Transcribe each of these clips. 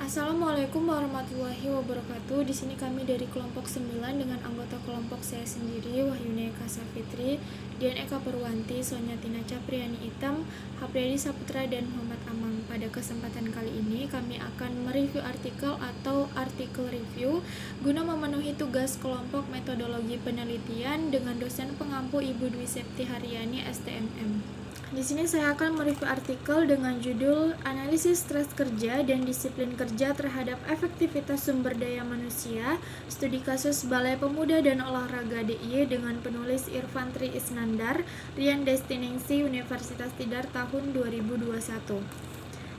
Assalamualaikum warahmatullahi wabarakatuh. Di sini kami dari kelompok 9 dengan anggota kelompok saya sendiri, Wahyuni Eka Safitri, Dian Eka Purwanti, Sonya Tina Capriani Itam, Hapriadi Saputra, dan Muhammad Amang. Pada kesempatan kali ini kami akan mereview artikel atau artikel review guna memenuhi tugas kelompok metodologi penelitian dengan dosen pengampu Ibu Dwi Septi Haryani STMM. Di sini saya akan mereview artikel dengan judul Analisis Stres Kerja dan Disiplin Kerja Terhadap Efektivitas Sumber Daya Manusia, Studi Kasus Balai Pemuda dan Olahraga DIY dengan penulis Irfan Tri Isnandar, Rian Destiningsi, Universitas Tidar tahun 2021.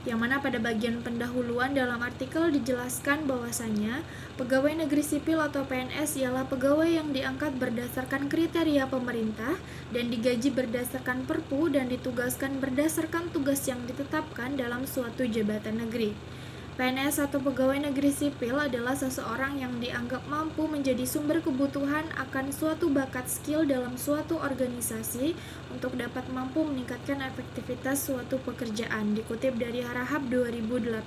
Yang mana pada bagian pendahuluan dalam artikel dijelaskan bahwasanya pegawai negeri sipil atau PNS ialah pegawai yang diangkat berdasarkan kriteria pemerintah dan digaji berdasarkan perpu dan ditugaskan berdasarkan tugas yang ditetapkan dalam suatu jabatan negeri. PNS atau pegawai negeri sipil adalah seseorang yang dianggap mampu menjadi sumber kebutuhan akan suatu bakat skill dalam suatu organisasi untuk dapat mampu meningkatkan efektivitas suatu pekerjaan, dikutip dari Harahap 2018.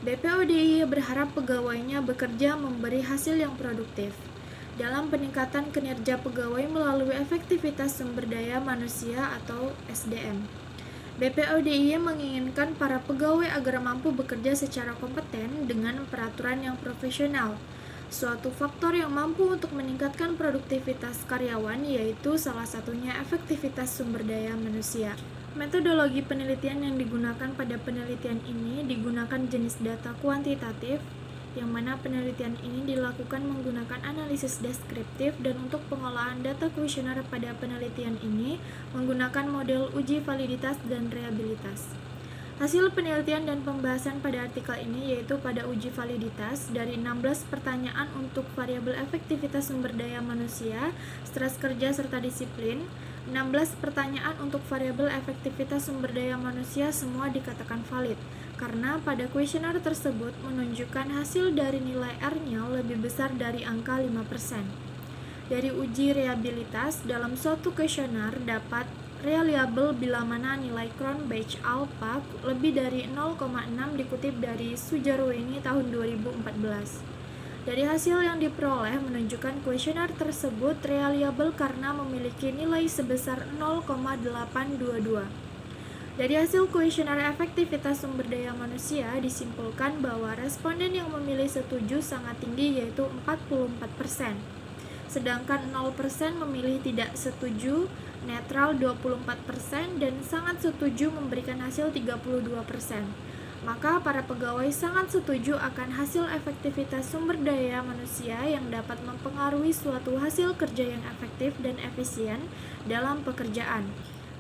BPODIY berharap pegawainya bekerja memberi hasil yang produktif dalam peningkatan kinerja pegawai melalui efektivitas sumber daya manusia atau SDM. BPODIY menginginkan para pegawai agar mampu bekerja secara kompeten dengan peraturan yang profesional. Suatu faktor yang mampu untuk meningkatkan produktivitas karyawan yaitu salah satunya efektivitas sumber daya manusia. Metodologi penelitian yang digunakan pada penelitian ini digunakan jenis data kuantitatif, yang mana penelitian ini dilakukan menggunakan analisis deskriptif, dan untuk pengolahan data kuesioner pada penelitian ini menggunakan model uji validitas dan reliabilitas. Hasil penelitian dan pembahasan pada artikel ini yaitu pada uji validitas dari 16 pertanyaan untuk variabel efektivitas sumber daya manusia, stres kerja serta disiplin. 16 pertanyaan untuk variabel efektivitas sumber daya manusia semua dikatakan valid karena pada kuesioner tersebut menunjukkan hasil dari nilai R-nya lebih besar dari angka 5%. Dari uji reliabilitas, dalam suatu kuesioner dapat reliable bila mana nilai Cronbach alpha lebih dari 0,6 dikutip dari Sujarweni tahun 2014. Dari hasil yang diperoleh menunjukkan kuesioner tersebut reliable karena memiliki nilai sebesar 0,822. Dari hasil kuesioner efektivitas sumber daya manusia disimpulkan bahwa responden yang memilih setuju sangat tinggi yaitu 44%. Sedangkan 0% memilih tidak setuju, netral 24%, dan sangat setuju memberikan hasil 32%. Maka para pegawai sangat setuju akan hasil efektivitas sumber daya manusia yang dapat mempengaruhi suatu hasil kerja yang efektif dan efisien dalam pekerjaan.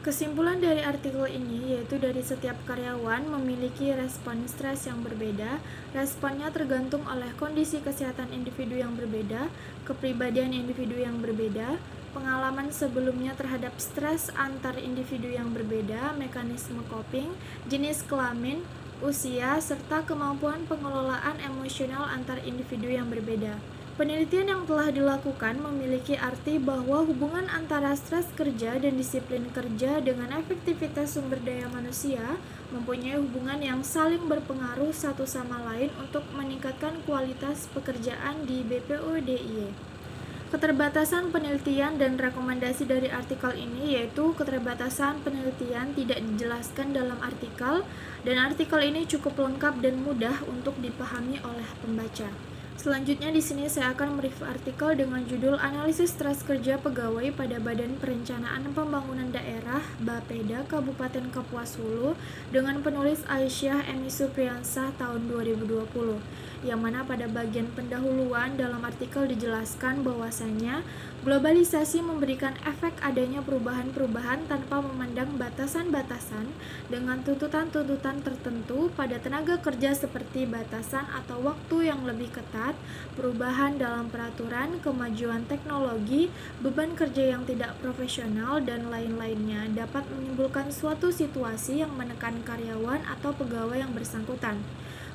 Kesimpulan dari artikel ini yaitu dari setiap karyawan memiliki respon stres yang berbeda. Responnya tergantung oleh kondisi kesehatan individu yang berbeda, kepribadian individu yang berbeda, pengalaman sebelumnya terhadap stres antar individu yang berbeda, mekanisme coping, jenis kelamin, usia, serta kemampuan pengelolaan emosional antar individu yang berbeda. Penelitian yang telah dilakukan memiliki arti bahwa hubungan antara stres kerja dan disiplin kerja dengan efektivitas sumber daya manusia mempunyai hubungan yang saling berpengaruh satu sama lain untuk meningkatkan kualitas pekerjaan di BPODIY. Keterbatasan penelitian dan rekomendasi dari artikel ini yaitu keterbatasan penelitian tidak dijelaskan dalam artikel, dan artikel ini cukup lengkap dan mudah untuk dipahami oleh pembaca. Selanjutnya di sini saya akan mereview artikel dengan judul Analisis Stres Kerja Pegawai pada Badan Perencanaan Pembangunan Daerah Bapeda Kabupaten Kapuas Hulu dengan penulis Aisyah Emi Supriyansah tahun 2020. Yang mana pada bagian pendahuluan dalam artikel dijelaskan bahwasanya globalisasi memberikan efek adanya perubahan-perubahan tanpa memandang batasan-batasan dengan tuntutan-tuntutan tertentu pada tenaga kerja seperti batasan atau waktu yang lebih ketat, perubahan dalam peraturan, kemajuan teknologi, beban kerja yang tidak profesional, dan lain-lainnya dapat menimbulkan suatu situasi yang menekan karyawan atau pegawai yang bersangkutan.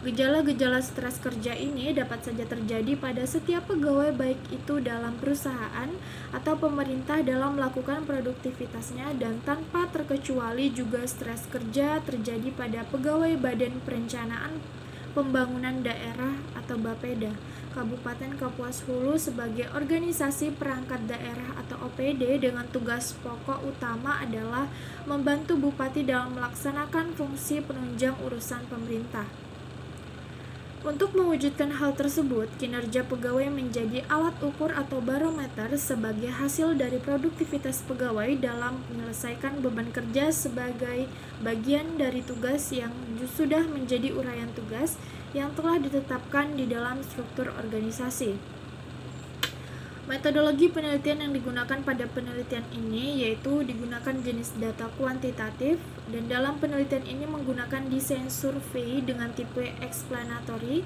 Gejala-gejala stres kerja ini dapat saja terjadi pada setiap pegawai baik itu dalam perusahaan atau pemerintah dalam melakukan produktivitasnya, dan tanpa terkecuali juga stres kerja terjadi pada pegawai Badan Perencanaan Pembangunan Daerah atau Bapeda, Kabupaten Kapuas Hulu sebagai organisasi perangkat daerah atau OPD dengan tugas pokok utama adalah membantu Bupati dalam melaksanakan fungsi penunjang urusan pemerintah. Untuk mewujudkan hal tersebut, kinerja pegawai menjadi alat ukur atau barometer sebagai hasil dari produktivitas pegawai dalam menyelesaikan beban kerja sebagai bagian dari tugas yang sudah menjadi uraian tugas yang telah ditetapkan di dalam struktur organisasi. Metodologi penelitian yang digunakan pada penelitian ini yaitu digunakan jenis data kuantitatif, dan dalam penelitian ini menggunakan desain survei dengan tipe explanatory,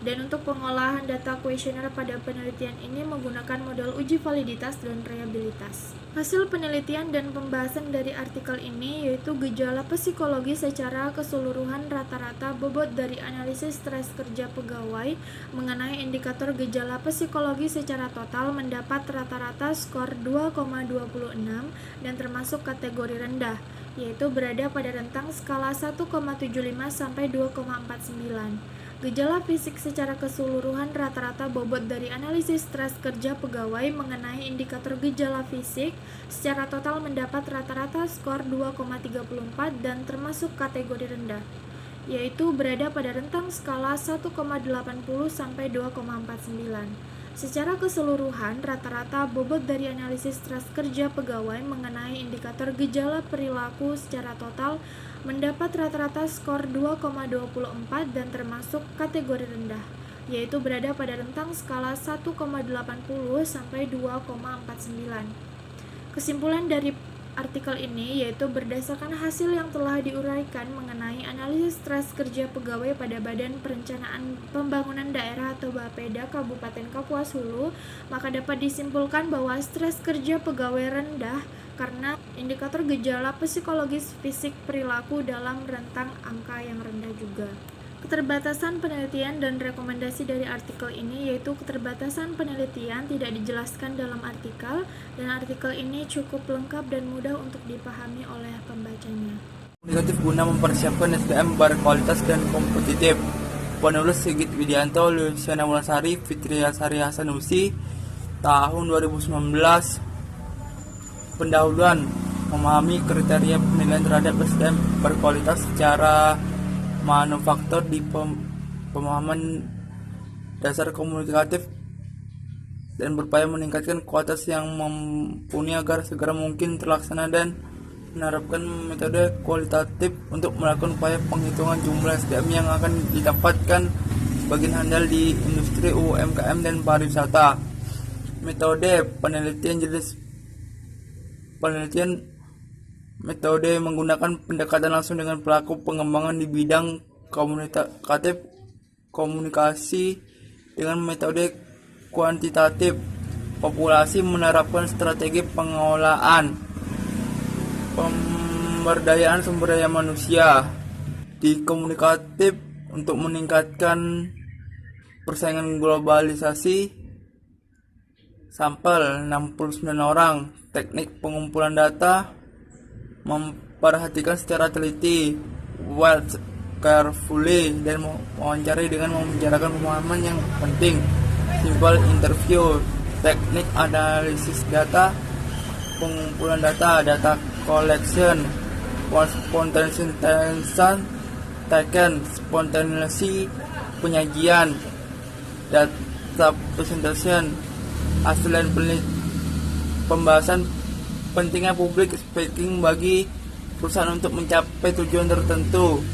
dan untuk pengolahan data kuesioner pada penelitian ini menggunakan model uji validitas dan reliabilitas. Hasil penelitian dan pembahasan dari artikel ini yaitu gejala psikologi secara keseluruhan rata-rata bobot dari analisis stres kerja pegawai mengenai indikator gejala psikologi secara total mendapat rata-rata skor 2,26 dan termasuk kategori rendah, yaitu berada pada rentang skala 1,75 sampai 2,49. Gejala fisik secara keseluruhan rata-rata bobot dari analisis stres kerja pegawai mengenai indikator gejala fisik secara total mendapat rata-rata skor 2,34 dan termasuk kategori rendah, yaitu berada pada rentang skala 1,80 sampai 2,49. Secara keseluruhan, rata-rata bobot dari analisis stres kerja pegawai mengenai indikator gejala perilaku secara total mendapat rata-rata skor 2,24 dan termasuk kategori rendah, yaitu berada pada rentang skala 1,80 sampai 2,49. Kesimpulan dari artikel ini yaitu berdasarkan hasil yang telah diuraikan mengenai analisis stres kerja pegawai pada Badan Perencanaan Pembangunan Daerah atau Bapeda Kabupaten Kapuas Hulu, maka dapat disimpulkan bahwa stres kerja pegawai rendah karena indikator gejala psikologis fisik perilaku dalam rentang angka yang rendah juga. Keterbatasan penelitian dan rekomendasi dari artikel ini yaitu keterbatasan penelitian tidak dijelaskan dalam artikel, dan artikel ini cukup lengkap dan mudah untuk dipahami oleh pembacanya. Negatif guna mempersiapkan SDM berkualitas dan kompetitif. Penulis Sigit Widianto, Luciana Mulasari, Fitria Sari Hasanusi, tahun 2019. Pendahuluan, memahami kriteria penilaian terhadap SDM berkualitas secara manufaktur di pemahaman dasar komunikatif dan berupaya meningkatkan kualitas yang mumpuni agar segera mungkin terlaksana, dan menerapkan metode kualitatif untuk melakukan upaya penghitungan jumlah SDM yang akan ditempatkan sebagian handal di industri UMKM dan pariwisata. Metode penelitian jenis penelitian metode menggunakan pendekatan langsung dengan pelaku pengembangan di bidang komunikatif komunikasi dengan metode kuantitatif populasi, menerapkan strategi pengelolaan pemberdayaan sumber daya manusia di komunikatif untuk meningkatkan persaingan globalisasi. Sampel 69 orang. Teknik pengumpulan data, memperhatikan secara teliti, watch carefully, dan mewawancarai dengan membicarakan pemahaman yang penting. Simple interview, teknik analisis data, pengumpulan data collection, spontaneous attention taken, spontaneity penyajian, data presentation, hasil dan pembahasan pentingnya public speaking bagi perusahaan untuk mencapai tujuan tertentu.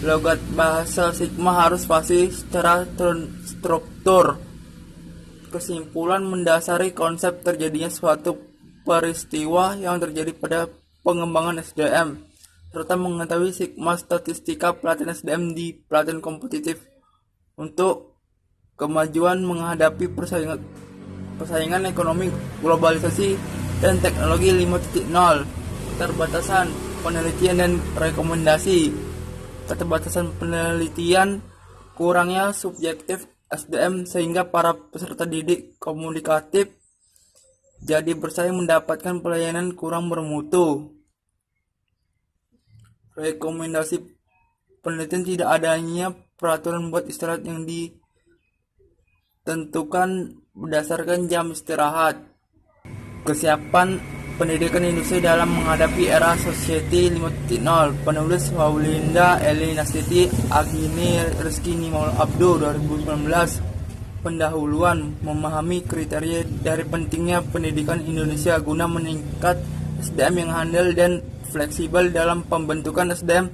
Logat bahasa Sigma harus fasih secara terstruktur. Kesimpulan mendasari konsep terjadinya suatu peristiwa yang terjadi pada pengembangan SDM, serta mengetahui Sigma statistika pelatihan SDM di pelatihan kompetitif untuk kemajuan menghadapi persaingan ekonomi, globalisasi, dan teknologi 5.0. Keterbatasan penelitian dan rekomendasi. Keterbatasan penelitian, kurangnya subjektif SDM sehingga para peserta didik komunikatif jadi bersaing mendapatkan pelayanan kurang bermutu. Rekomendasi penelitian, tidak adanya peraturan buat istirahat yang ditentukan berdasarkan jam istirahat. Kesiapan pendidikan Indonesia dalam menghadapi era Society 5.0. Penulis Waulinda Eli Nastiti Agini Rizky Nimol Abdo 2019. Pendahuluan memahami kriteria dari pentingnya pendidikan Indonesia guna meningkat SDM yang handal dan fleksibel dalam pembentukan SDM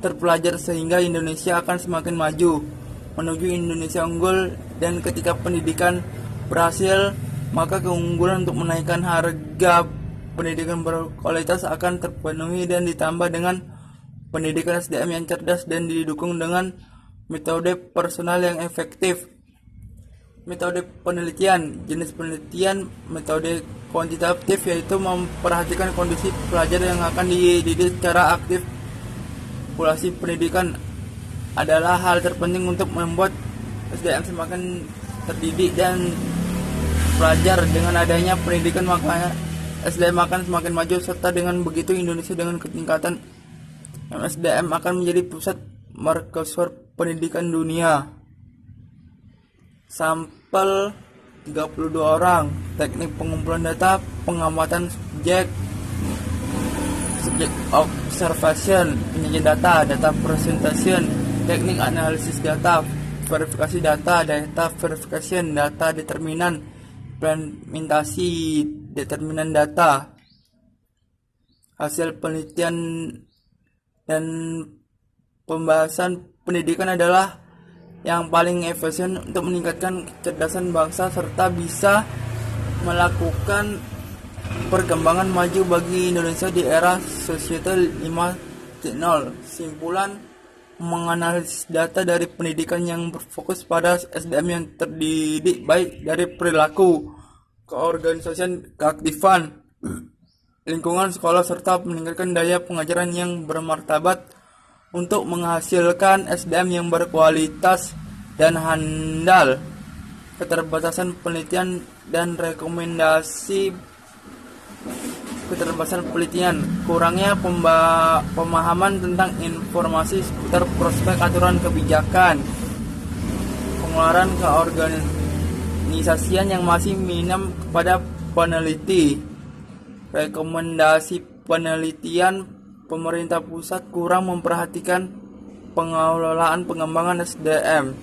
terpelajar sehingga Indonesia akan semakin maju menuju Indonesia unggul. Dan ketika pendidikan berhasil, maka keunggulan untuk menaikkan harga pendidikan berkualitas akan terpenuhi dan ditambah dengan pendidikan SDM yang cerdas dan didukung dengan metode personal yang efektif. Metode penelitian, jenis penelitian metode kuantitatif, yaitu memperhatikan kondisi pelajar yang akan dididik secara aktif. Populasi pendidikan adalah hal terpenting untuk membuat SDM semakin terdidik dan pelajar. Dengan adanya pendidikan maka SDM akan semakin maju, serta dengan begitu Indonesia dengan ketingkatan SDM akan menjadi pusat markasur pendidikan dunia. Sampel 32 orang. Teknik pengumpulan data, pengamatan subjek observation, penyajian data presentation, teknik analisis data, verifikasi data verification, data determinan, implementasi determinan data. Hasil penelitian dan pembahasan pendidikan adalah yang paling efisien untuk meningkatkan kecerdasan bangsa serta bisa melakukan perkembangan maju bagi Indonesia di era Society 5.0. Simpulan, menganalisis data dari pendidikan yang berfokus pada SDM yang terdidik baik dari perilaku, keorganisasian, keaktifan, lingkungan sekolah serta meningkatkan daya pengajaran yang bermartabat untuk menghasilkan SDM yang berkualitas dan handal. Keterbatasan penelitian dan rekomendasi. Keterbatasan penelitian, kurangnya pemahaman tentang informasi seputar prospek aturan kebijakan, pengeluaran keorganisasian yang masih minim kepada peneliti. Rekomendasi penelitian, pemerintah pusat kurang memperhatikan pengelolaan pengembangan SDM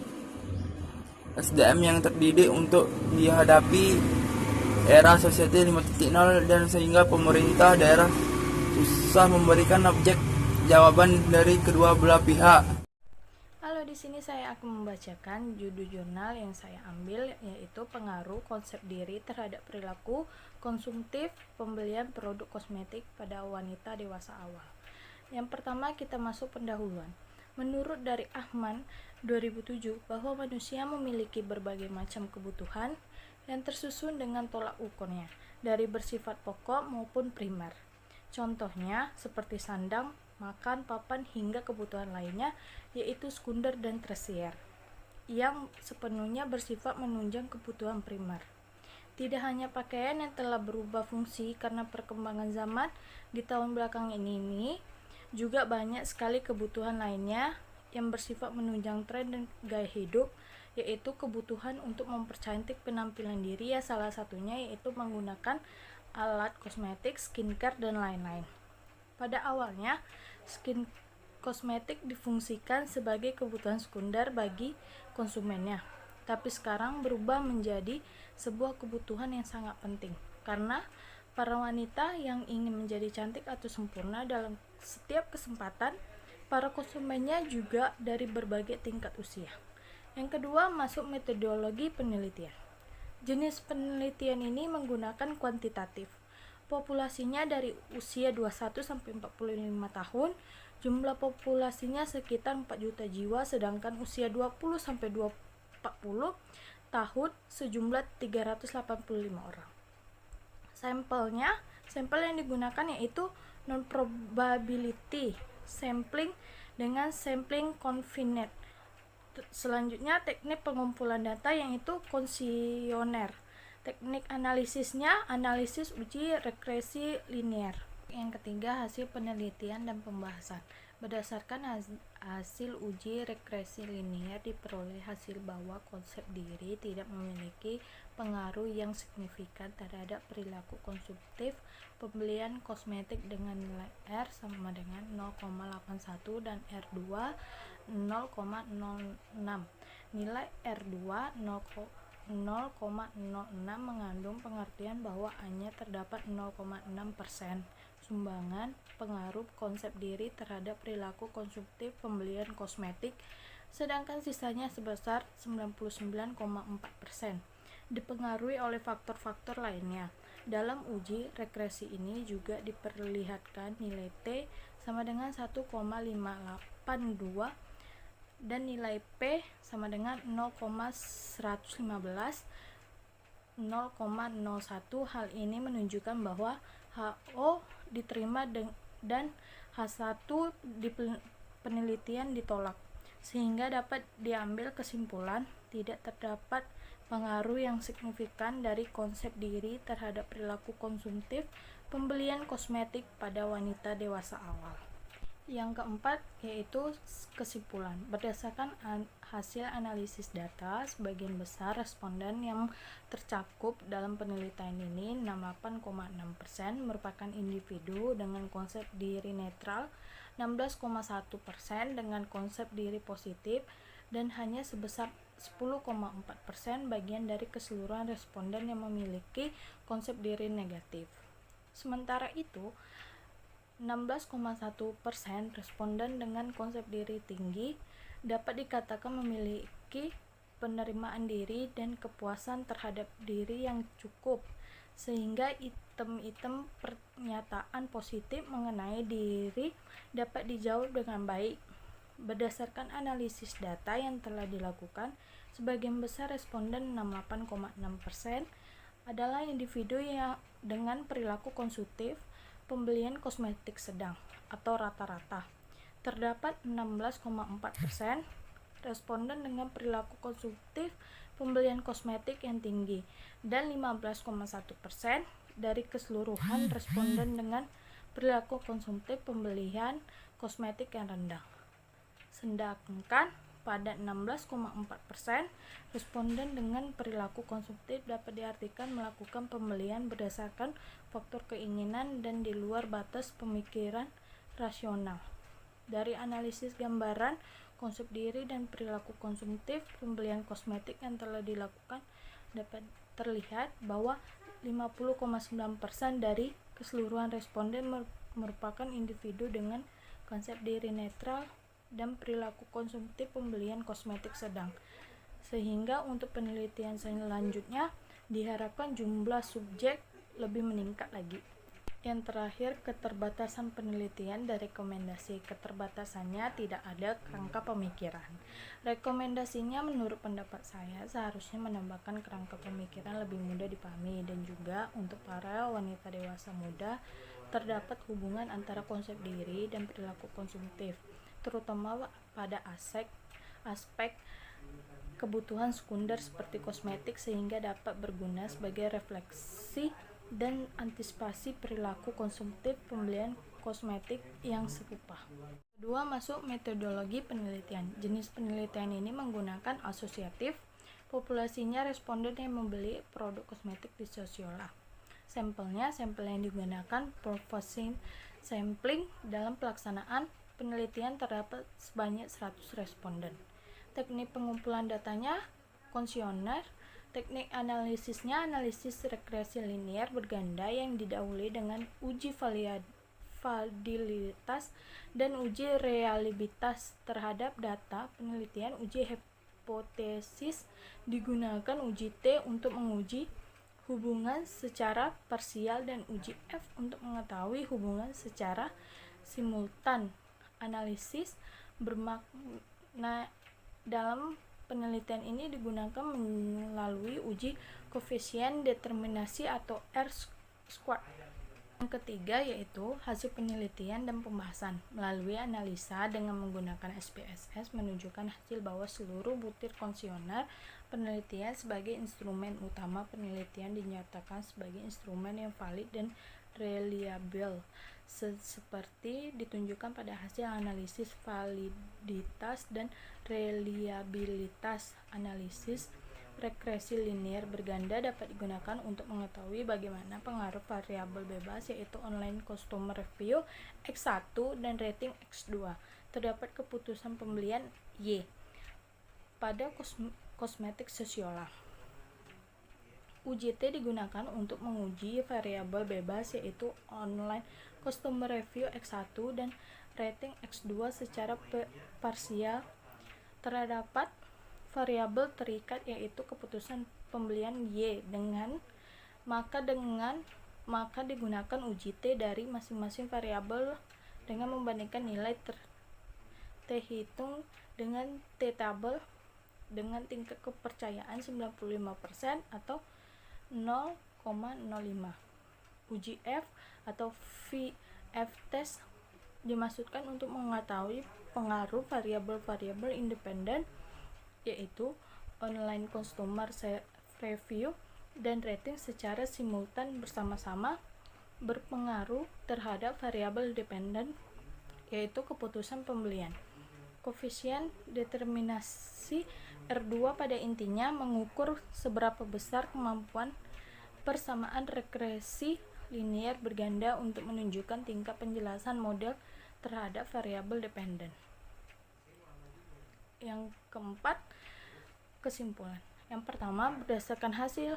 yang terdidik untuk dihadapi era Society 5.0 dan sehingga pemerintah daerah susah memberikan objek jawaban dari kedua belah pihak. Halo, di sini saya akan membacakan judul jurnal yang saya ambil, yaitu Pengaruh Konsep Diri Terhadap Perilaku Konsumtif Pembelian Produk Kosmetik pada Wanita Dewasa Awal. Yang pertama, kita masuk pendahuluan. Menurut dari Ahman 2007 bahwa manusia memiliki berbagai macam kebutuhan yang tersusun dengan tolak ukurnya, dari bersifat pokok maupun primer. Contohnya seperti sandang, makan, papan, hingga kebutuhan lainnya, yaitu sekunder dan tersier, yang sepenuhnya bersifat menunjang kebutuhan primer. Tidak hanya pakaian yang telah berubah fungsi karena perkembangan zaman di tahun belakang ini, juga banyak sekali kebutuhan lainnya yang bersifat menunjang tren dan gaya hidup, yaitu kebutuhan untuk mempercantik penampilan diri, ya salah satunya yaitu menggunakan alat kosmetik, skincare, dan lain-lain. Pada awalnya, kosmetik difungsikan sebagai kebutuhan sekunder bagi konsumennya, tapi sekarang berubah menjadi sebuah kebutuhan yang sangat penting, karena para wanita yang ingin menjadi cantik atau sempurna dalam setiap kesempatan, para konsumennya juga dari berbagai tingkat usia. Yang kedua, masuk metodologi penelitian. Jenis penelitian ini menggunakan kuantitatif. Populasinya dari usia 21 sampai 45 tahun, jumlah populasinya sekitar 4 juta jiwa, sedangkan usia 20 sampai 40 tahun sejumlah 385 orang. Sampel yang digunakan yaitu non-probability sampling dengan sampling confined. Selanjutnya, teknik pengumpulan data yaitu kuesioner. Teknik analisisnya analisis uji regresi linear. Yang ketiga, hasil penelitian dan pembahasan. Berdasarkan hasil uji regresi linier diperoleh hasil bahwa konsep diri tidak memiliki pengaruh yang signifikan terhadap perilaku konsumtif pembelian kosmetik dengan nilai R sama dengan 0,81 dan R2 0,06. Nilai R2 0,06 mengandung pengertian bahwa hanya terdapat 0,6% sumbangan pengaruh konsep diri terhadap perilaku konsumtif pembelian kosmetik, sedangkan sisanya sebesar 99,4% dipengaruhi oleh faktor-faktor lainnya. Dalam uji regresi ini juga diperlihatkan nilai T sama dengan 1,582 dan nilai P sama dengan 0,115 0,01. Hal ini menunjukkan bahwa HO diterima dan H1 di penelitian ditolak, sehingga dapat diambil kesimpulan tidak terdapat pengaruh yang signifikan dari konsep diri terhadap perilaku konsumtif pembelian kosmetik pada wanita dewasa awal. Yang keempat yaitu kesimpulan. Berdasarkan hasil analisis data, sebagian besar responden yang tercakup dalam penelitian ini, 68,6% merupakan individu dengan konsep diri netral, 16,1% dengan konsep diri positif, dan hanya sebesar 10,4% bagian dari keseluruhan responden yang memiliki konsep diri negatif. Sementara itu, 16,1% responden dengan konsep diri tinggi dapat dikatakan memiliki penerimaan diri dan kepuasan terhadap diri yang cukup, sehingga item-item pernyataan positif mengenai diri dapat dijawab dengan baik. Berdasarkan analisis data yang telah dilakukan, sebagian besar responden 68,6% adalah individu yang dengan perilaku konsumtif pembelian kosmetik sedang atau rata-rata. Terdapat 16,4% responden dengan perilaku konsumtif pembelian kosmetik yang tinggi dan 15,1% dari keseluruhan responden dengan perilaku konsumtif pembelian kosmetik yang rendah. Sedangkan pada 16,4% responden dengan perilaku konsumtif dapat diartikan melakukan pembelian berdasarkan faktor keinginan dan di luar batas pemikiran rasional. Dari analisis gambaran konsep diri dan perilaku konsumtif pembelian kosmetik yang telah dilakukan, dapat terlihat bahwa 50,9% dari keseluruhan responden merupakan individu dengan konsep diri netral dan perilaku konsumtif pembelian kosmetik sedang, sehingga untuk penelitian selanjutnya diharapkan jumlah subjek lebih meningkat lagi. Yang terakhir, keterbatasan penelitian dan rekomendasi. Keterbatasannya tidak ada kerangka pemikiran. Rekomendasinya menurut pendapat saya seharusnya menambahkan kerangka pemikiran lebih mudah dipahami, dan juga untuk para wanita dewasa muda terdapat hubungan antara konsep diri dan perilaku konsumtif, terutama pada aspek kebutuhan sekunder seperti kosmetik, sehingga dapat berguna sebagai refleksi dan antisipasi perilaku konsumtif pembelian kosmetik yang serupa. Kedua, masuk metodologi penelitian. Jenis penelitian ini menggunakan asosiatif, populasinya responden yang membeli produk kosmetik di Sociola. Sampel yang digunakan purposing sampling. Dalam pelaksanaan penelitian terdapat sebanyak 100 responden. Teknik pengumpulan datanya kuesioner. Teknik analisisnya analisis regresi linier berganda yang didahului dengan uji validitas dan uji reliabilitas terhadap data penelitian. Uji hipotesis digunakan. Uji T untuk menguji hubungan secara parsial dan uji F untuk mengetahui hubungan secara simultan. Analisis bermakna dalam penelitian ini digunakan melalui uji koefisien determinasi atau R-squared. Yang ketiga yaitu hasil penelitian dan pembahasan. Melalui analisa dengan menggunakan SPSS menunjukkan hasil bahwa seluruh butir kuesioner penelitian sebagai instrumen utama penelitian dinyatakan sebagai instrumen yang valid dan reliable, seperti ditunjukkan pada hasil analisis validitas dan reliabilitas. Analisis regresi linear berganda dapat digunakan untuk mengetahui bagaimana pengaruh variabel bebas, yaitu online customer review X1 dan rating X2 terdapat keputusan pembelian Y pada kosmetik Sociolab. UJT digunakan untuk menguji variabel bebas, yaitu online customer review X1 dan rating X2 secara parsial. Terdapat variabel terikat, yaitu keputusan pembelian Y maka digunakan UJT dari masing-masing variabel dengan membandingkan nilai terhitung dengan T-tabel dengan tingkat kepercayaan 95% atau 0,05. Uji F atau VF test dimaksudkan untuk mengetahui pengaruh variabel-variabel independen, yaitu online customer review dan rating secara simultan bersama-sama berpengaruh terhadap variabel dependen, yaitu keputusan pembelian. Koefisien determinasi R2 pada intinya mengukur seberapa besar kemampuan persamaan regresi linear berganda untuk menunjukkan tingkat penjelasan model terhadap variabel dependen. Yang keempat, kesimpulan. Yang pertama, berdasarkan hasil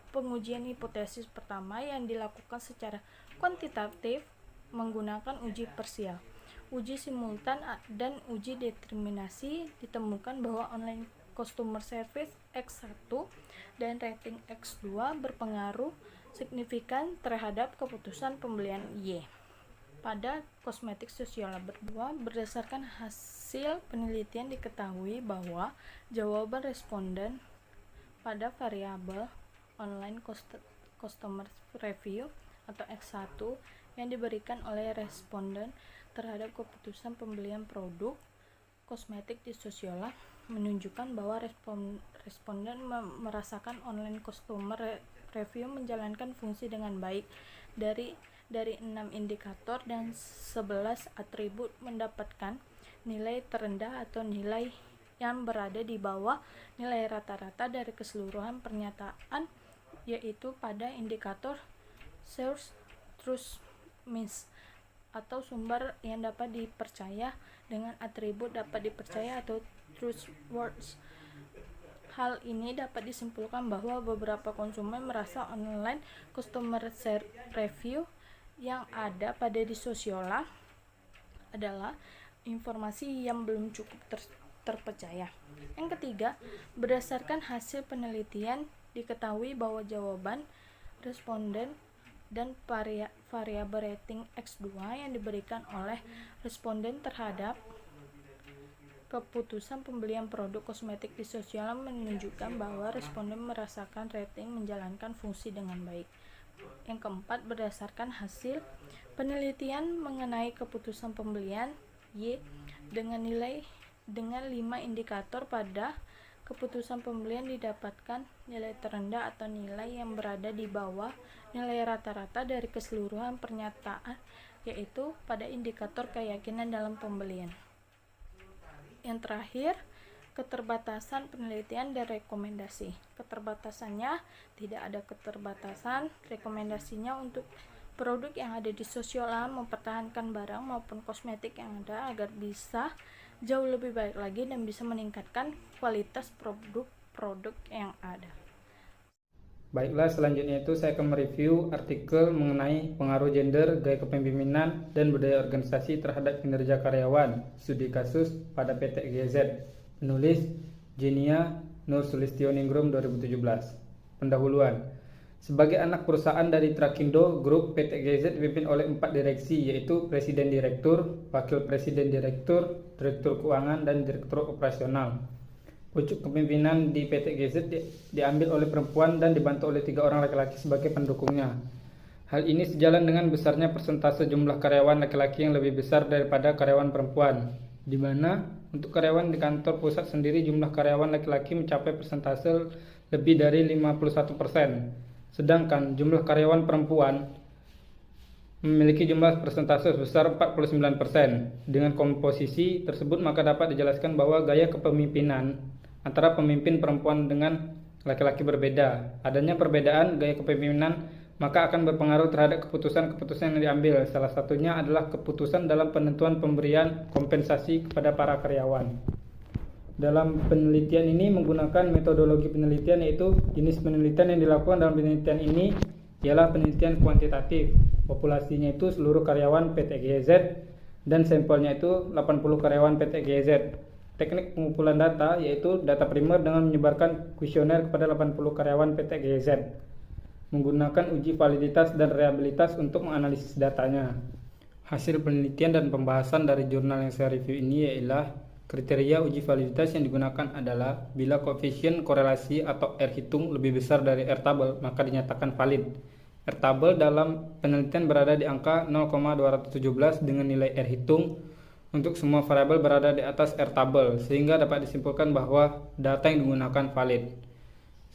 pengujian hipotesis pertama yang dilakukan secara kuantitatif menggunakan uji parsial, uji simultan dan uji determinasi, ditemukan bahwa online customer service X1 dan rating X2 berpengaruh signifikan terhadap keputusan pembelian Y pada kosmetik Sociolab. Berdasarkan hasil penelitian diketahui bahwa jawaban responden pada variabel online customer review atau X1 yang diberikan oleh responden terhadap keputusan pembelian produk kosmetik di Sociolab menunjukkan bahwa responden merasakan online customer review menjalankan fungsi dengan baik. Dari 6 indikator dan 11 atribut mendapatkan nilai terendah atau nilai yang berada di bawah nilai rata-rata dari keseluruhan pernyataan, yaitu pada indikator source truth means atau sumber yang dapat dipercaya dengan atribut dapat dipercaya atau trustworthy. Hal ini dapat disimpulkan bahwa beberapa konsumen merasa online customer review yang ada pada di Sociolab adalah informasi yang belum cukup terpercaya. Yang ketiga, berdasarkan hasil penelitian diketahui bahwa jawaban responden dan variabel rating X2 yang diberikan oleh responden terhadap keputusan pembelian produk kosmetik di Sociolab menunjukkan bahwa responden merasakan rating menjalankan fungsi dengan baik. Yang keempat, berdasarkan hasil penelitian mengenai keputusan pembelian Y dengan 5 indikator pada keputusan pembelian didapatkan nilai terendah atau nilai yang berada di bawah nilai rata-rata dari keseluruhan pernyataan, yaitu pada indikator keyakinan dalam pembelian. Yang terakhir, keterbatasan penelitian dan rekomendasi. Keterbatasannya, tidak ada keterbatasan rekomendasinya untuk produk yang ada di Sociolab mempertahankan barang maupun kosmetik yang ada agar bisa jauh lebih baik lagi dan bisa meningkatkan kualitas produk yang ada. Baiklah, selanjutnya itu saya akan mereview artikel mengenai pengaruh gender, gaya kepemimpinan, dan budaya organisasi terhadap kinerja karyawan, studi kasus pada PT GZ. Penulis Genia Nur Sulistioningrum 2017. Pendahuluan. Sebagai anak perusahaan dari Trakindo Group, PT GZ dipimpin oleh 4 direksi, yaitu Presiden Direktur, Wakil Presiden Direktur, Direktur Keuangan, dan Direktur Operasional. Pucuk kepemimpinan di PT GZ diambil oleh perempuan dan dibantu oleh 3 orang laki-laki sebagai pendukungnya. Hal ini sejalan dengan besarnya persentase jumlah karyawan laki-laki yang lebih besar daripada karyawan perempuan, di mana untuk karyawan di kantor pusat sendiri jumlah karyawan laki-laki mencapai persentase lebih dari 51%, sedangkan jumlah karyawan perempuan memiliki jumlah persentase sebesar 49%. Dengan komposisi tersebut maka dapat dijelaskan bahwa gaya kepemimpinan antara pemimpin perempuan dengan laki-laki berbeda. Adanya perbedaan gaya kepemimpinan maka akan berpengaruh terhadap keputusan-keputusan yang diambil. Salah satunya adalah keputusan dalam penentuan pemberian kompensasi kepada para karyawan. Dalam penelitian ini menggunakan metodologi penelitian, yaitu jenis penelitian yang dilakukan dalam penelitian ini ialah penelitian kuantitatif. Populasinya itu seluruh karyawan PT GIZ dan sampelnya itu 80 karyawan PT GIZ. Teknik pengumpulan data yaitu data primer dengan menyebarkan kuesioner kepada 80 karyawan PT GIZ. Menggunakan uji validitas dan reliabilitas untuk menganalisis datanya. Hasil penelitian dan pembahasan dari jurnal yang saya review ini ialah kriteria uji validitas yang digunakan adalah bila koefisien korelasi atau R hitung lebih besar dari R tabel maka dinyatakan valid. R tabel dalam penelitian berada di angka 0,217 dengan nilai R hitung untuk semua variabel berada di atas R tabel, sehingga dapat disimpulkan bahwa data yang digunakan valid.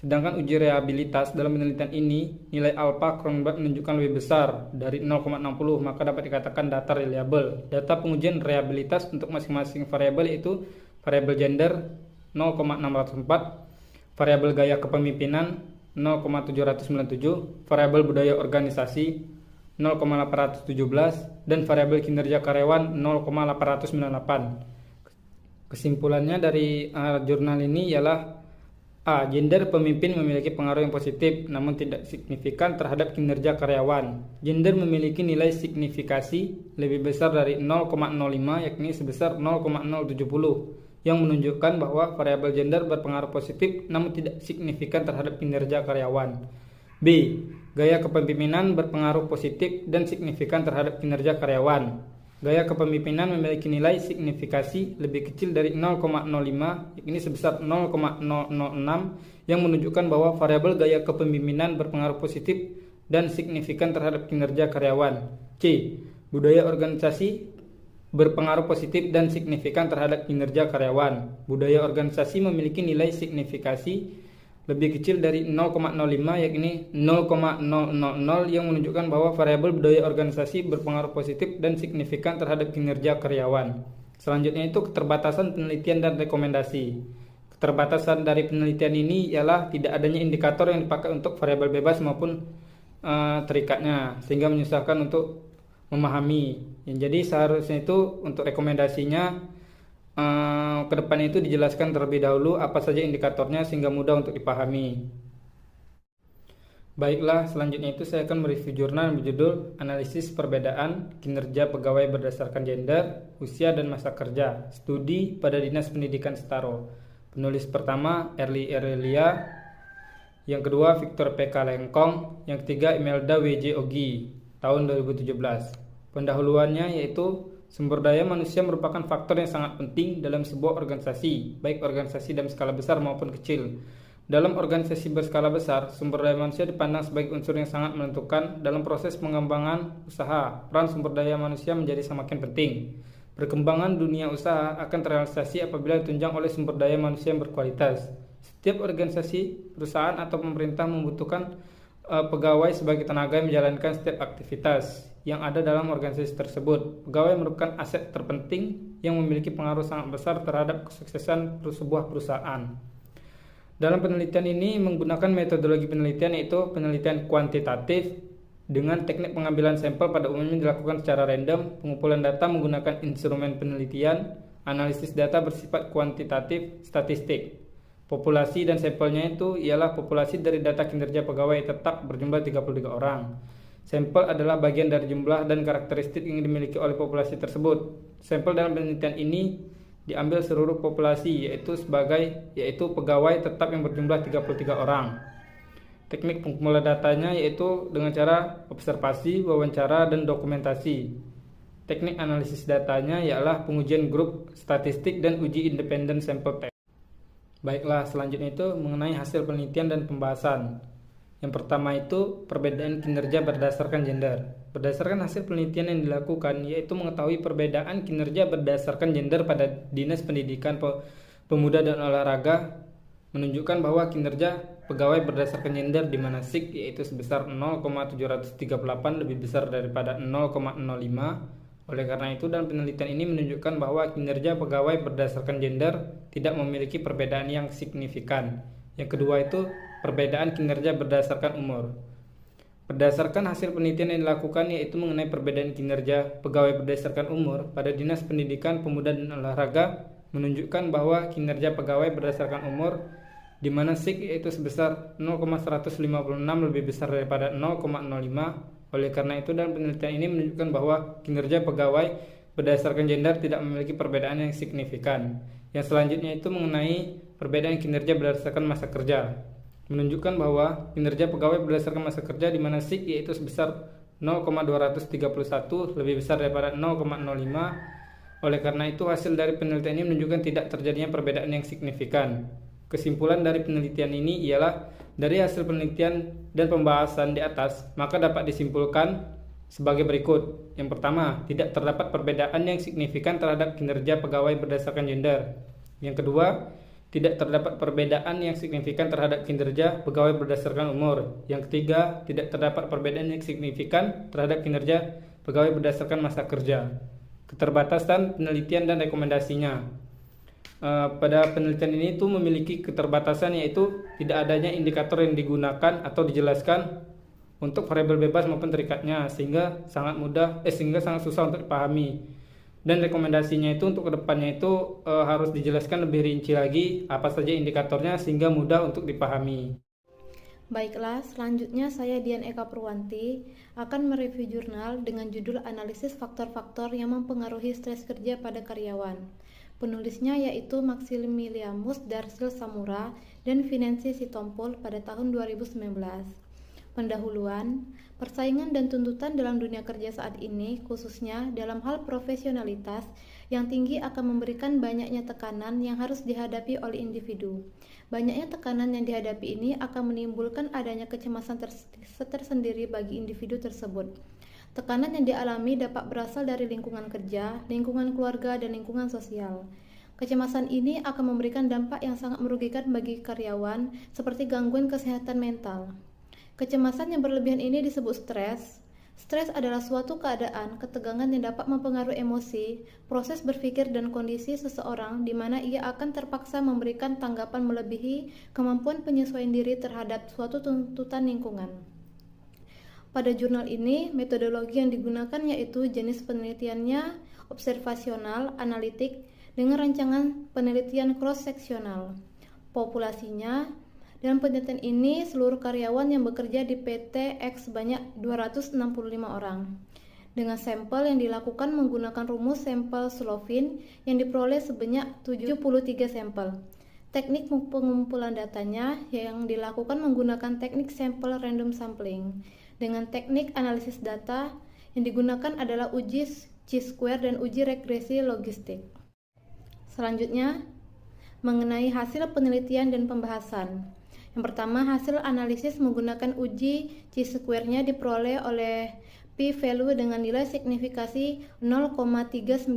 Sedangkan uji reliabilitas dalam penelitian ini, nilai alpha kurang menunjukkan lebih besar dari 0,60, maka dapat dikatakan data reliable. Data pengujian reliabilitas untuk masing-masing variabel yaitu variabel gender 0,604, variabel gaya kepemimpinan 0,797, variabel budaya organisasi 0,817, dan variabel kinerja karyawan 0,898. Kesimpulannya dari jurnal ini ialah A. Gender pemimpin memiliki pengaruh yang positif namun tidak signifikan terhadap kinerja karyawan. Gender memiliki nilai signifikasi lebih besar dari 0,05 yakni sebesar 0,070 yang menunjukkan bahwa variabel gender berpengaruh positif namun tidak signifikan terhadap kinerja karyawan. B. Gaya kepemimpinan berpengaruh positif dan signifikan terhadap kinerja karyawan. Gaya kepemimpinan memiliki nilai signifikasi lebih kecil dari 0,05 yakni sebesar 0,006 yang menunjukkan bahwa variabel gaya kepemimpinan berpengaruh positif dan signifikan terhadap kinerja karyawan. C. Budaya organisasi berpengaruh positif dan signifikan terhadap kinerja karyawan. Budaya organisasi memiliki nilai signifikasi lebih kecil dari 0,05 yakni 0,000 yang menunjukkan bahwa variabel budaya organisasi berpengaruh positif dan signifikan terhadap kinerja karyawan. Selanjutnya itu keterbatasan penelitian dan rekomendasi. Keterbatasan dari penelitian ini ialah tidak adanya indikator yang dipakai untuk variabel bebas maupun terikatnya sehingga menyusahkan untuk memahami. Jadi seharusnya itu untuk rekomendasinya ke depan itu dijelaskan terlebih dahulu apa saja indikatornya sehingga mudah untuk dipahami. Baiklah, selanjutnya itu saya akan mereview jurnal yang berjudul Analisis Perbedaan Kinerja Pegawai Berdasarkan Gender, Usia dan Masa Kerja, Studi pada Dinas Pendidikan Setaro. Penulis pertama Erli Erelia, yang kedua Victor PK Lengkong, yang ketiga Imelda WJ Ogi, tahun 2017. Pendahuluannya yaitu sumber daya manusia merupakan faktor yang sangat penting dalam sebuah organisasi, baik organisasi dalam skala besar maupun kecil. Dalam organisasi berskala besar, sumber daya manusia dipandang sebagai unsur yang sangat menentukan dalam proses pengembangan usaha. Peran sumber daya manusia menjadi semakin penting. Perkembangan dunia usaha akan terrealisasi apabila ditunjang oleh sumber daya manusia yang berkualitas. Setiap organisasi, perusahaan atau pemerintah membutuhkan pegawai sebagai tenaga yang menjalankan setiap aktivitas yang ada dalam organisasi tersebut. Pegawai merupakan aset terpenting yang memiliki pengaruh sangat besar terhadap kesuksesan sebuah perusahaan. Dalam penelitian ini menggunakan metodologi penelitian yaitu penelitian kuantitatif dengan teknik pengambilan sampel pada umumnya dilakukan secara random. Pengumpulan data menggunakan instrumen penelitian, analisis data bersifat kuantitatif, statistik. Populasi dan sampelnya itu ialah populasi dari data kinerja pegawai tetap berjumlah 33 orang. Sampel adalah bagian dari jumlah dan karakteristik yang dimiliki oleh populasi tersebut. Sampel dalam penelitian ini diambil seluruh populasi yaitu pegawai tetap yang berjumlah 33 orang. Teknik pengumpulan datanya yaitu dengan cara observasi, wawancara, dan dokumentasi. Teknik analisis datanya ialah pengujian grup statistik dan uji independen sampel test. Baiklah, selanjutnya itu mengenai hasil penelitian dan pembahasan. Yang pertama itu perbedaan kinerja berdasarkan gender. Berdasarkan hasil penelitian yang dilakukan yaitu mengetahui perbedaan kinerja berdasarkan gender pada Dinas Pendidikan Pemuda dan Olahraga menunjukkan bahwa kinerja pegawai berdasarkan gender di mana SIG yaitu sebesar 0,738 lebih besar daripada 0,05. Oleh karena itu, dan penelitian ini menunjukkan bahwa kinerja pegawai berdasarkan gender tidak memiliki perbedaan yang signifikan. Yang kedua itu perbedaan kinerja berdasarkan umur. Berdasarkan hasil penelitian yang dilakukan yaitu mengenai perbedaan kinerja pegawai berdasarkan umur pada Dinas Pendidikan, Pemuda dan Olahraga menunjukkan bahwa kinerja pegawai berdasarkan umur di mana SIG yaitu sebesar 0,156 lebih besar daripada 0,05. Oleh karena itu, dan penelitian ini menunjukkan bahwa kinerja pegawai berdasarkan gender tidak memiliki perbedaan yang signifikan. Yang selanjutnya itu mengenai perbedaan kinerja berdasarkan masa kerja. Menunjukkan bahwa kinerja pegawai berdasarkan masa kerja di mana SIG yaitu sebesar 0,231 lebih besar daripada 0,05. Oleh karena itu, hasil dari penelitian ini menunjukkan tidak terjadinya perbedaan yang signifikan. Kesimpulan dari penelitian ini ialah dari hasil penelitian dan pembahasan di atas, maka dapat disimpulkan sebagai berikut. Yang pertama, tidak terdapat perbedaan yang signifikan terhadap kinerja pegawai berdasarkan gender. Yang kedua, tidak terdapat perbedaan yang signifikan terhadap kinerja pegawai berdasarkan umur. Yang ketiga, tidak terdapat perbedaan yang signifikan terhadap kinerja pegawai berdasarkan masa kerja. Keterbatasan penelitian dan rekomendasinya. Pada penelitian ini itu memiliki keterbatasan, yaitu tidak adanya indikator yang digunakan atau dijelaskan untuk variabel bebas maupun terikatnya, sehingga sangat susah untuk dipahami. Dan rekomendasinya itu untuk kedepannya itu harus dijelaskan lebih rinci lagi apa saja indikatornya sehingga mudah untuk dipahami. Baiklah, selanjutnya saya Dian Eka Purwanti akan mereview jurnal dengan judul Analisis Faktor-Faktor yang Mempengaruhi Stres Kerja pada Karyawan. Penulisnya yaitu Maximilianus Darsil Samura dan Vincenzi Sitompul pada tahun 2019. Pendahuluan, persaingan dan tuntutan dalam dunia kerja saat ini, khususnya dalam hal profesionalitas yang tinggi akan memberikan banyaknya tekanan yang harus dihadapi oleh individu. Banyaknya tekanan yang dihadapi ini akan menimbulkan adanya kecemasan tersendiri bagi individu tersebut. Tekanan yang dialami dapat berasal dari lingkungan kerja, lingkungan keluarga, dan lingkungan sosial. Kecemasan ini akan memberikan dampak yang sangat merugikan bagi karyawan, seperti gangguan kesehatan mental. Kecemasan yang berlebihan ini disebut stres. Stres adalah suatu keadaan, ketegangan yang dapat mempengaruhi emosi, proses berpikir dan kondisi seseorang di mana ia akan terpaksa memberikan tanggapan melebihi kemampuan penyesuaian diri terhadap suatu tuntutan lingkungan. Pada jurnal ini, metodologi yang digunakan yaitu jenis penelitiannya observasional, analitik, dengan rancangan penelitian cross-seksional. Populasinya, dalam penelitian ini seluruh karyawan yang bekerja di PT X sebanyak 265 orang. Dengan sampel yang dilakukan menggunakan rumus sampel Slovin yang diperoleh sebanyak 73 sampel. Teknik pengumpulan datanya yang dilakukan menggunakan teknik sampel random sampling. Dengan teknik analisis data yang digunakan adalah uji chi-square dan uji regresi logistik. Selanjutnya, mengenai hasil penelitian dan pembahasan. Yang pertama, hasil analisis menggunakan uji chi-square-nya diperoleh oleh p-value dengan nilai signifikasi 0,390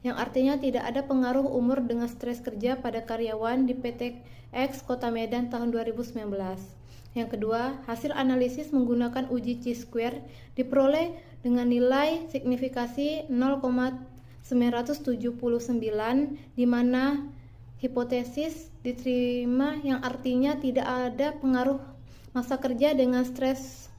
yang artinya tidak ada pengaruh umur dengan stres kerja pada karyawan di PT X Kota Medan tahun 2019. Yang kedua, hasil analisis menggunakan uji chi-square diperoleh dengan nilai signifikasi 0,979 di mana hipotesis diterima yang artinya tidak ada pengaruh masa kerja dengan stres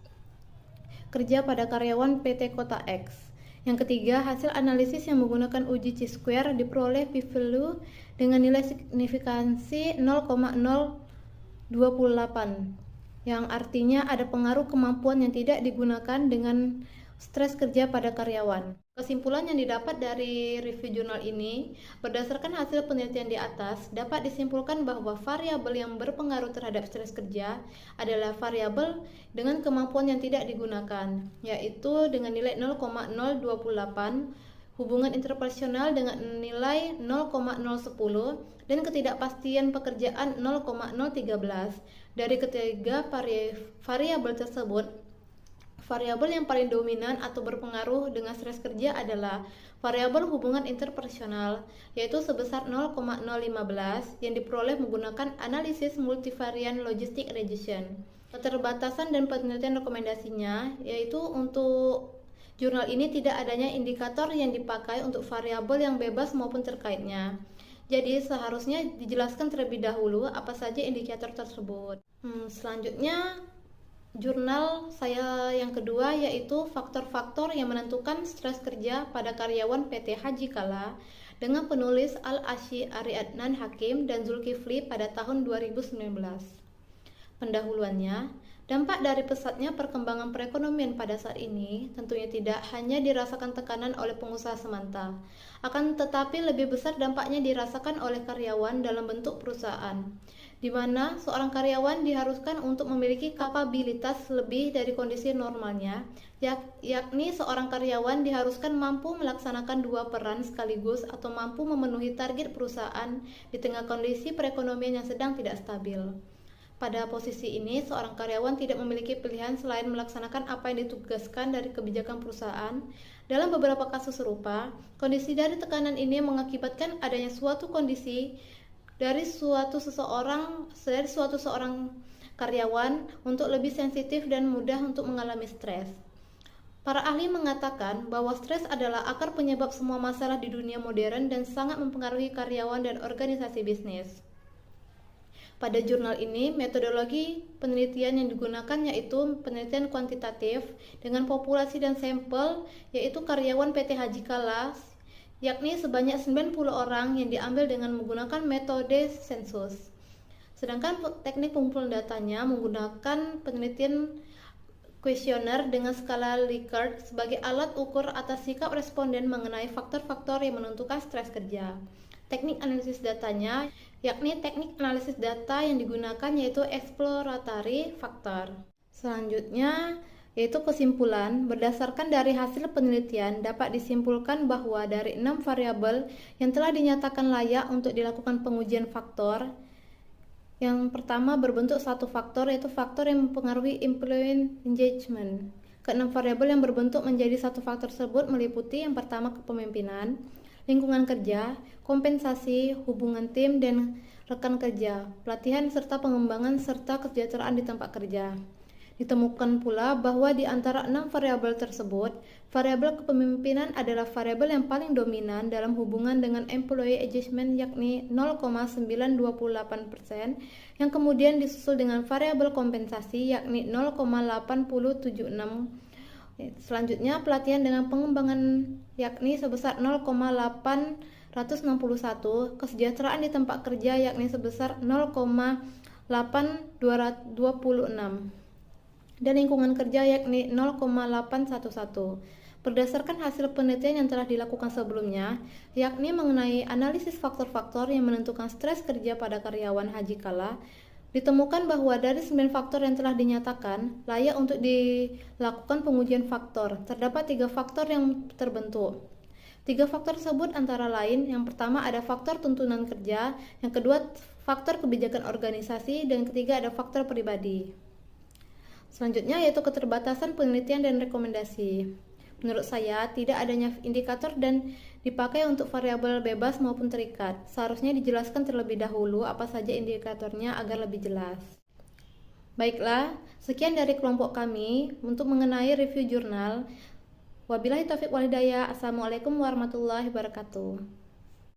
kerja pada karyawan PT Kota X. Yang ketiga, hasil analisis yang menggunakan uji chi-square diperoleh p-value dengan nilai signifikansi 0,028 yang artinya ada pengaruh kemampuan yang tidak digunakan dengan stres kerja pada karyawan. Kesimpulan yang didapat dari review jurnal ini, berdasarkan hasil penelitian di atas, dapat disimpulkan bahwa variabel yang berpengaruh terhadap stres kerja adalah variabel dengan kemampuan yang tidak digunakan, yaitu dengan nilai 0,028, hubungan interpersonal dengan nilai 0,010, dan ketidakpastian pekerjaan 0,013. Dari ketiga variabel tersebut, Variabel yang paling dominan atau berpengaruh dengan stres kerja adalah variabel hubungan interpersonal, yaitu sebesar 0,015 yang diperoleh menggunakan analisis multivarian logistic regression. Keterbatasan dan penelitian rekomendasinya, yaitu untuk jurnal ini tidak adanya indikator yang dipakai untuk variabel yang bebas maupun terkaitnya. Jadi seharusnya dijelaskan terlebih dahulu apa saja indikator tersebut. Selanjutnya, jurnal saya yang kedua yaitu faktor-faktor yang menentukan stres kerja pada karyawan PT Haji Kala dengan penulis Al-Asy Ari Adnan Hakim dan Zulkifli pada tahun 2019. Pendahuluannya, dampak dari pesatnya perkembangan perekonomian pada saat ini tentunya tidak hanya dirasakan tekanan oleh pengusaha semata, akan tetapi lebih besar dampaknya dirasakan oleh karyawan dalam bentuk perusahaan, di mana seorang karyawan diharuskan untuk memiliki kapabilitas lebih dari kondisi normalnya, yakni seorang karyawan diharuskan mampu melaksanakan dua peran sekaligus atau mampu memenuhi target perusahaan di tengah kondisi perekonomian yang sedang tidak stabil. Pada posisi ini, seorang karyawan tidak memiliki pilihan selain melaksanakan apa yang ditugaskan dari kebijakan perusahaan. Dalam beberapa kasus serupa, kondisi dari tekanan ini mengakibatkan adanya suatu kondisi dari suatu seorang karyawan untuk lebih sensitif dan mudah untuk mengalami stres. Para ahli mengatakan bahwa stres adalah akar penyebab semua masalah di dunia modern dan sangat mempengaruhi karyawan dan organisasi bisnis. Pada jurnal ini, metodologi penelitian yang digunakan yaitu penelitian kuantitatif dengan populasi dan sampel, yaitu karyawan PT Haji Kala, yakni sebanyak 90 orang yang diambil dengan menggunakan metode sensus. Sedangkan teknik pengumpulan datanya menggunakan penelitian kuesioner dengan skala Likert sebagai alat ukur atas sikap responden mengenai faktor-faktor yang menentukan stres kerja. Teknik analisis datanya yakni teknik analisis data yang digunakan yaitu exploratory factor. Selanjutnya yaitu kesimpulan. Berdasarkan dari hasil penelitian dapat disimpulkan bahwa dari 6 variabel yang telah dinyatakan layak untuk dilakukan pengujian faktor, yang pertama berbentuk satu faktor yaitu faktor yang mempengaruhi employee engagement. Keenam variabel yang berbentuk menjadi satu faktor tersebut meliputi yang pertama kepemimpinan, lingkungan kerja, kompensasi, hubungan tim dan rekan kerja, pelatihan serta pengembangan serta kesejahteraan di tempat kerja. Ditemukan pula bahwa di antara 6 variabel tersebut, variabel kepemimpinan adalah variabel yang paling dominan dalam hubungan dengan employee engagement yakni 0,928%, yang kemudian disusul dengan variabel kompensasi yakni 0,876%. Selanjutnya pelatihan dengan pengembangan yakni sebesar 0,861, kesejahteraan di tempat kerja yakni sebesar 0,8226 dan lingkungan kerja yakni 0,811. Berdasarkan hasil penelitian yang telah dilakukan sebelumnya, yakni mengenai analisis faktor-faktor yang menentukan stres kerja pada karyawan Haji Kala, ditemukan bahwa dari 9 faktor yang telah dinyatakan layak untuk dilakukan pengujian faktor, terdapat 3 faktor yang terbentuk. 3 faktor tersebut antara lain, yang pertama ada faktor tuntunan kerja, yang kedua faktor kebijakan organisasi, dan ketiga ada faktor pribadi. Selanjutnya yaitu keterbatasan penelitian dan rekomendasi. Menurut saya, tidak adanya indikator dan dipakai untuk variabel bebas maupun terikat. Seharusnya dijelaskan terlebih dahulu apa saja indikatornya agar lebih jelas. Baiklah, sekian dari kelompok kami untuk mengenai review jurnal. Wabillahi taufiq wal hidayah. Assalamualaikum warahmatullahi wabarakatuh.